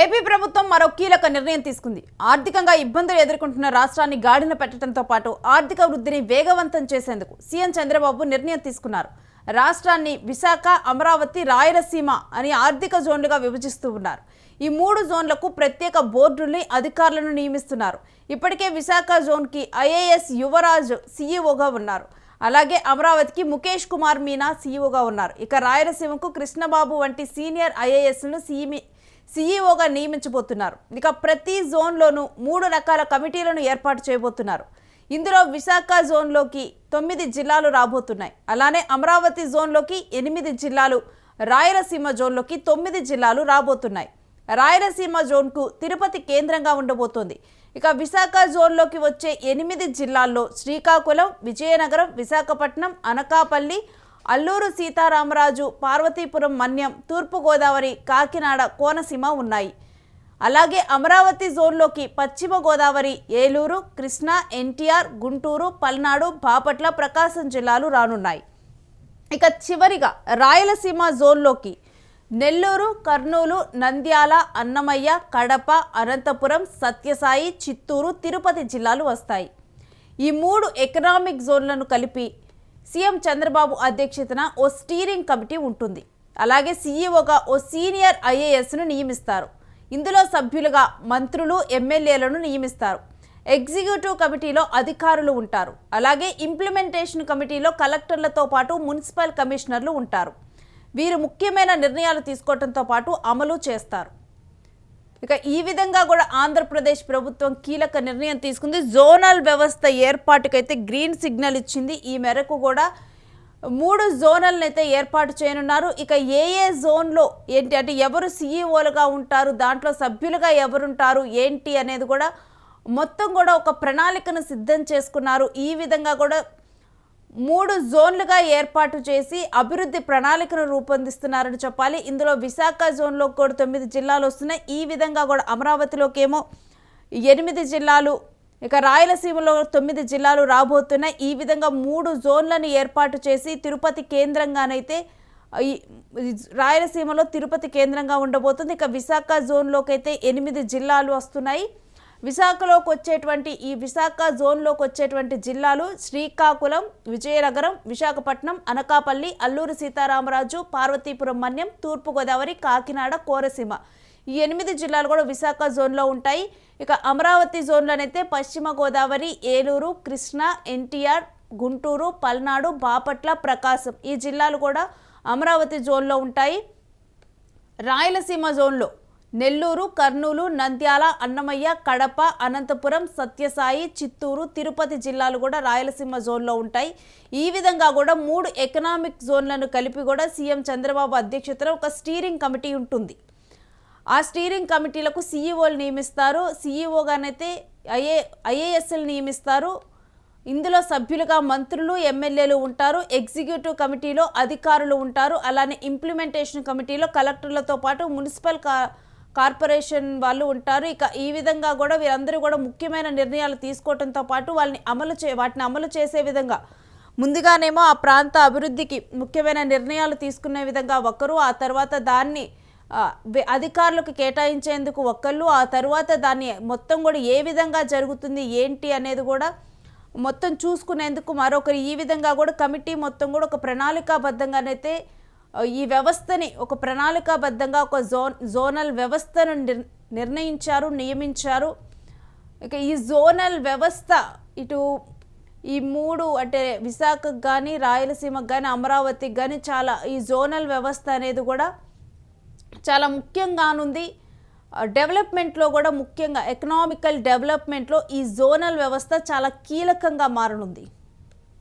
AP ప్రభుత్వం మరో కీలక నిర్ణయం తీసుకుంది. ఆర్థికంగా ఇబ్బందులు ఎదుర్కొంటున్న రాష్ట్రాన్ని గాడిన పెట్టడంతో పాటు ఆర్థిక వృద్ధిని వేగవంతం చేసేందుకు సీఎం చంద్రబాబు నిర్ణయం తీసుకున్నారు. రాష్ట్రాన్ని విశాఖ, అమరావతి, రాయలసీమ అని ఆర్థిక జోన్లుగా విభజిస్తూ ఉన్నారు. ఈ 3 జోన్లకు ప్రత్యేక బోర్డుల్ని, అధికారులను నియమిస్తున్నారు. ఇప్పటికే విశాఖ జోన్కి ఐఏఎస్ యువరాజ్ సీఈఓగా ఉన్నారు. అలాగే అమరావతికి ముఖేష్ కుమార్ మీనా సీఈఓగా ఉన్నారు. ఇక రాయలసీమకు కృష్ణబాబు వంటి సీనియర్ ఐఏఎస్లను సీఈఓగా నియమించబోతున్నారు. ఇక ప్రతి జోన్లోనూ 3 రకాల కమిటీలను ఏర్పాటు చేయబోతున్నారు. ఇందులో విశాఖ జోన్లోకి 9 జిల్లాలు రాబోతున్నాయి. అలానే అమరావతి జోన్లోకి 8 జిల్లాలు, రాయలసీమ జోన్లోకి 9 జిల్లాలు రాబోతున్నాయి. రాయలసీమ జోన్కు తిరుపతి కేంద్రంగా ఉండబోతోంది. ఇక విశాఖ జోన్లోకి వచ్చే 8 జిల్లాల్లో శ్రీకాకుళం, విజయనగరం, విశాఖపట్నం, అనకాపల్లి, అల్లూరు సీతారామరాజు, పార్వతీపురం, మన్యం, తూర్పుగోదావరి, కాకినాడ, కోనసీమ ఉన్నాయి. అలాగే అమరావతి జోన్లోకి పశ్చిమ గోదావరి, ఏలూరు, కృష్ణా, ఎన్టీఆర్, గుంటూరు, పల్నాడు, బాపట్ల, ప్రకాశం జిల్లాలు రానున్నాయి. ఇక చివరిగా రాయలసీమ జోన్లోకి నెల్లూరు, కర్నూలు, నంద్యాల, అన్నమయ్య, కడప, అనంతపురం, సత్యసాయి, చిత్తూరు, తిరుపతి జిల్లాలు వస్తాయి. ఈ 3 ఎకనామిక్ జోన్లను కలిపి సీఎం చంద్రబాబు అధ్యక్షతన ఓ స్టీరింగ్ కమిటీ ఉంటుంది. అలాగే సీఈఓగా ఓ సీనియర్ ఐఏఎస్ను నియమిస్తారు. ఇందులో సభ్యులుగా మంత్రులు, ఎమ్మెల్యేలను నియమిస్తారు. ఎగ్జిక్యూటివ్ కమిటీలో అధికారులు ఉంటారు. అలాగే ఇంప్లిమెంటేషన్ కమిటీలో కలెక్టర్లతో పాటు మున్సిపల్ కమిషనర్లు ఉంటారు. వీరు ముఖ్యమైన నిర్ణయాలు తీసుకోవడంతో పాటు అమలు చేస్తారు. ఇక ఈ విధంగా కూడా ఆంధ్రప్రదేశ్ ప్రభుత్వం కీలక నిర్ణయం తీసుకుంది. జోనల్ వ్యవస్థ ఏర్పాటుకైతే గ్రీన్ సిగ్నల్ ఇచ్చింది. ఈ మేరకు కూడా 3 జోనల్ని అయితే ఏర్పాటు చేయనున్నారు. ఇక ఏ జోన్లో ఏంటి అంటే ఎవరు సీఈఓలుగా ఉంటారు, దాంట్లో సభ్యులుగా ఎవరుంటారు ఏంటి అనేది కూడా మొత్తం కూడా ఒక ప్రణాళికను సిద్ధం చేసుకున్నారు. ఈ విధంగా కూడా 3 జోన్లుగా ఏర్పాటు చేసి అభివృద్ధి ప్రణాళికను రూపొందిస్తున్నారని చెప్పాలి. ఇందులో విశాఖ జోన్లో కూడా 9 జిల్లాలు వస్తున్నాయి. ఈ విధంగా కూడా అమరావతిలోకి ఏమో 8 జిల్లాలు, ఇక రాయలసీమలో 9 జిల్లాలు రాబోతున్నాయి. ఈ విధంగా 3 జోన్లను ఏర్పాటు చేసి తిరుపతి కేంద్రంగానైతే రాయలసీమలో తిరుపతి కేంద్రంగా ఉండబోతుంది. ఇక విశాఖ జోన్లోకి అయితే 8 జిల్లాలు వస్తున్నాయి. విశాఖలోకి వచ్చేటువంటి ఈ విశాఖ జోన్లోకి వచ్చేటువంటి జిల్లాలు శ్రీకాకుళం, విజయనగరం, విశాఖపట్నం, అనకాపల్లి, అల్లూరు సీతారామరాజు, పార్వతీపురం, మన్యం, తూర్పుగోదావరి, కాకినాడ, కోనసీమ. ఈ 8 జిల్లాలు కూడా విశాఖ జోన్లో ఉంటాయి. ఇక అమరావతి జోన్లోనైతే పశ్చిమ గోదావరి, ఏలూరు, కృష్ణా, ఎన్టీఆర్, గుంటూరు, పల్నాడు, బాపట్ల, ప్రకాశం ఈ జిల్లాలు కూడా అమరావతి జోన్లో ఉంటాయి. రాయలసీమ జోన్లో నెల్లూరు, కర్నూలు, నంద్యాల, అన్నమయ్య, కడప, అనంతపురం, సత్యసాయి, చిత్తూరు, తిరుపతి జిల్లాలు కూడా రాయలసీమ జోన్లో ఉంటాయి. ఈ విధంగా కూడా 3 ఎకనామిక్ జోన్లను కలిపి కూడా సీఎం చంద్రబాబు అధ్యక్షతన ఒక స్టీరింగ్ కమిటీ ఉంటుంది. ఆ స్టీరింగ్ కమిటీలకు సీఈఓలు నియమిస్తారు. సీఈఓగానైతే ఐఏఎస్లు నియమిస్తారు. ఇందులో సభ్యులుగా మంత్రులు, ఎమ్మెల్యేలు ఉంటారు. ఎగ్జిక్యూటివ్ కమిటీలో అధికారులు ఉంటారు. అలానే ఇంప్లిమెంటేషన్ కమిటీలో కలెక్టర్లతో పాటు మున్సిపల్ కార్పొరేషన్ వాళ్ళు ఉంటారు. ఇక ఈ విధంగా కూడా వీరందరూ కూడా ముఖ్యమైన నిర్ణయాలు తీసుకోవడంతో పాటు వాటిని అమలు చేసే విధంగా ముందుగానేమో ఆ ప్రాంత అభివృద్ధికి ముఖ్యమైన నిర్ణయాలు తీసుకునే విధంగా ఒకరు, ఆ తర్వాత దాన్ని అధికారులకు కేటాయించేందుకు ఒకళ్ళు, ఆ తర్వాత దాన్ని మొత్తం కూడా ఏ విధంగా జరుగుతుంది ఏంటి అనేది కూడా మొత్తం చూసుకునేందుకు మరొకరు. ఈ విధంగా కూడా కమిటీ మొత్తం కూడా ఒక ప్రణాళికాబద్ధంగానైతే ఈ వ్యవస్థని ఒక ప్రణాళికాబద్ధంగా ఒక జోనల్ వ్యవస్థను నియమించారు. ఇక ఈ జోనల్ వ్యవస్థ ఇటు ఈ 3 అంటే విశాఖకు కానీ, రాయలసీమకు కానీ, అమరావతికి కానీ ఈ జోనల్ వ్యవస్థ అనేది కూడా చాలా ముఖ్యంగానుంది. డెవలప్మెంట్లో కూడా ముఖ్యంగా ఎకనామికల్ డెవలప్మెంట్లో ఈ జోనల్ వ్యవస్థ చాలా కీలకంగా మారనుంది.